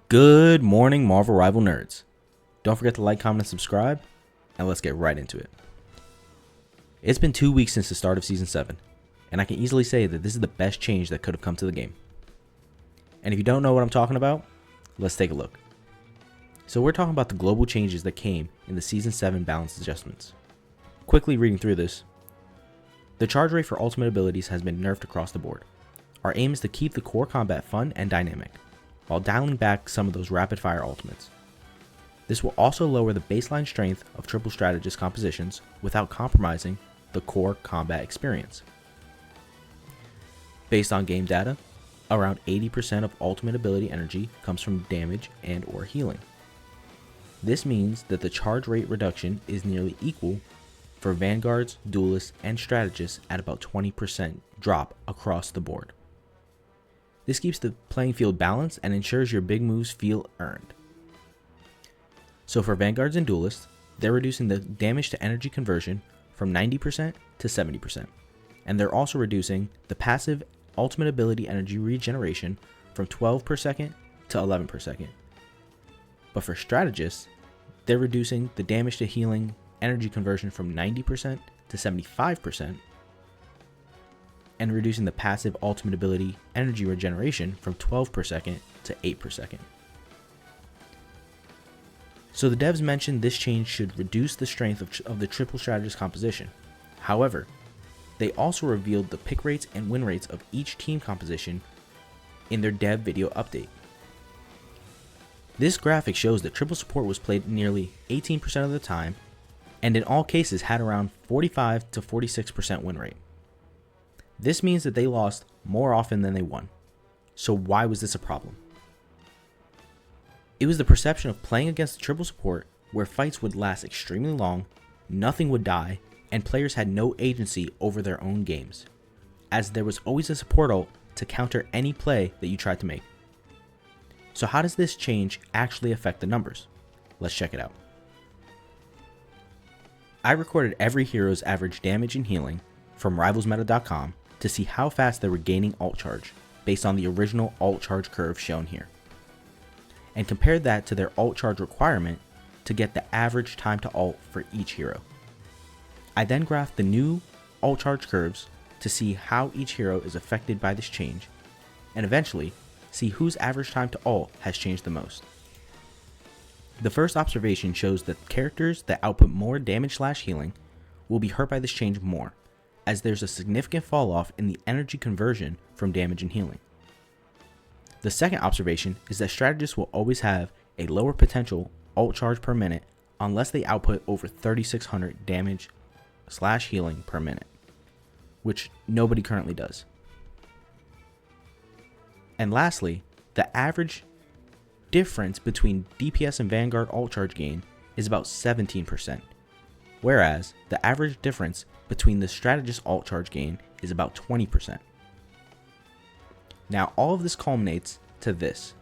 Good morning, Marvel Rival nerds. Don't forget to like, comment, and subscribe, and let's get right into it. It's been 2 weeks since the start of Season 7, and I can easily say that this is the best change that could have come to the game. And if you don't know what I'm talking about, let's take a look. So we're talking about the global changes that came in the Season 7 balance adjustments. Quickly reading through this, the charge rate for ultimate abilities has been nerfed across the board. Our aim is to keep the core combat fun and dynamic, while dialing back some of those rapid fire ultimates. This will also lower the baseline strength of triple strategist compositions without compromising the core combat experience. Based on game data, around 80% of ultimate ability energy comes from damage and or healing. This means that the charge rate reduction is nearly equal for vanguards, duelists, and strategists at about 20% drop across the board. This keeps the playing field balanced and ensures your big moves feel earned. So for vanguards and duelists, they're reducing the damage to energy conversion from 90% to 70%. And they're also reducing the passive ultimate ability energy regeneration from 12 per second to 11 per second. But for strategists, they're reducing the damage to healing energy conversion from 90% to 75%. And reducing the passive ultimate ability energy regeneration from 12 per second to 8 per second. So the devs mentioned this change should reduce the strength of the triple strategist composition. However, they also revealed the pick rates and win rates of each team composition in their dev video update. This graphic shows that triple support was played nearly 18% of the time, and in all cases had around 45 to 46% win rate. This means that they lost more often than they won. So why was this a problem? It was the perception of playing against triple support where fights would last extremely long, nothing would die, and players had no agency over their own games, as there was always a support ult to counter any play that you tried to make. So how does this change actually affect the numbers? Let's check it out. I recorded every hero's average damage and healing from rivalsmeta.com to see how fast they were gaining ult charge based on the original ult charge curve shown here, and compared that to their ult charge requirement to get the average time to ult for each hero. I then graphed the new ult charge curves to see how each hero is affected by this change, and eventually see whose average time to ult has changed the most. The first observation shows that characters that output more damage/healing will be hurt by this change more, as there's a significant fall off in the energy conversion from damage and healing. The second observation is that strategists will always have a lower potential ult charge per minute unless they output over 3600 damage/healing per minute, which nobody currently does. And lastly, the average difference between DPS and Vanguard ult charge gain is about 17%, whereas the average difference between the strategist ult charge gain is about 20%. Now all of this culminates to this.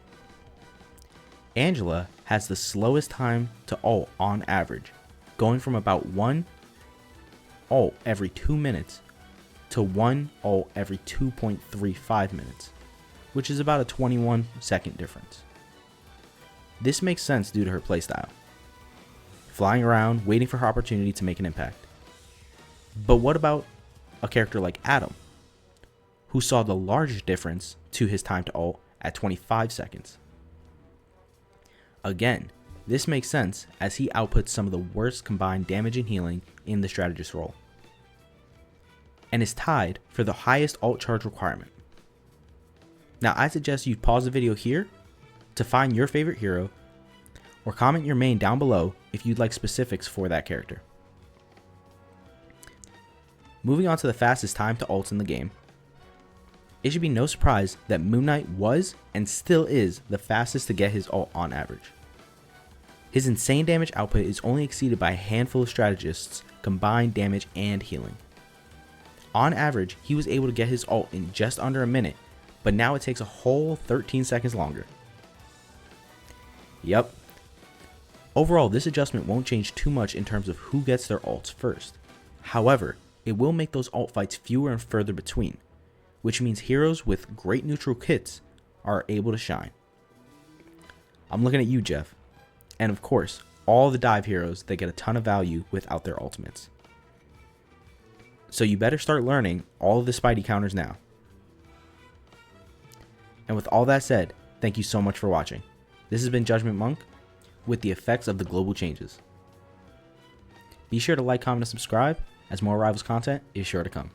Angela has the slowest time to ult on average, going from about 1 ult every 2 minutes to 1 ult every 2.35 minutes, which is about a 21-second difference. This makes sense due to her playstyle, flying around waiting for her opportunity to make an impact. But what about a character like Adam, who saw the largest difference to his time to ult at 25 seconds? Again, this makes sense as he outputs some of the worst combined damage and healing in the strategist role, and is tied for the highest ult charge requirement. Now I suggest you pause the video here to find your favorite hero, or comment your main down below if you'd like specifics for that character. Moving on to the fastest time to ults in the game, it should be no surprise that Moon Knight was and still is the fastest to get his ult on average. His insane damage output is only exceeded by a handful of strategists' combined damage and healing. On average, he was able to get his ult in just under a minute, but now it takes a whole 13 seconds longer. Yep. Overall, this adjustment won't change too much in terms of who gets their ults first. However, it will make those ult fights fewer and further between, which means heroes with great neutral kits are able to shine. I'm looking at you, Jeff. And of course, all the dive heroes that get a ton of value without their ultimates. So you better start learning all of the Spidey counters now. And with all that said, thank you so much for watching. This has been Judgment Monk with the effects of the global changes. Be sure to like, comment, and subscribe, as more Rivals content is sure to come.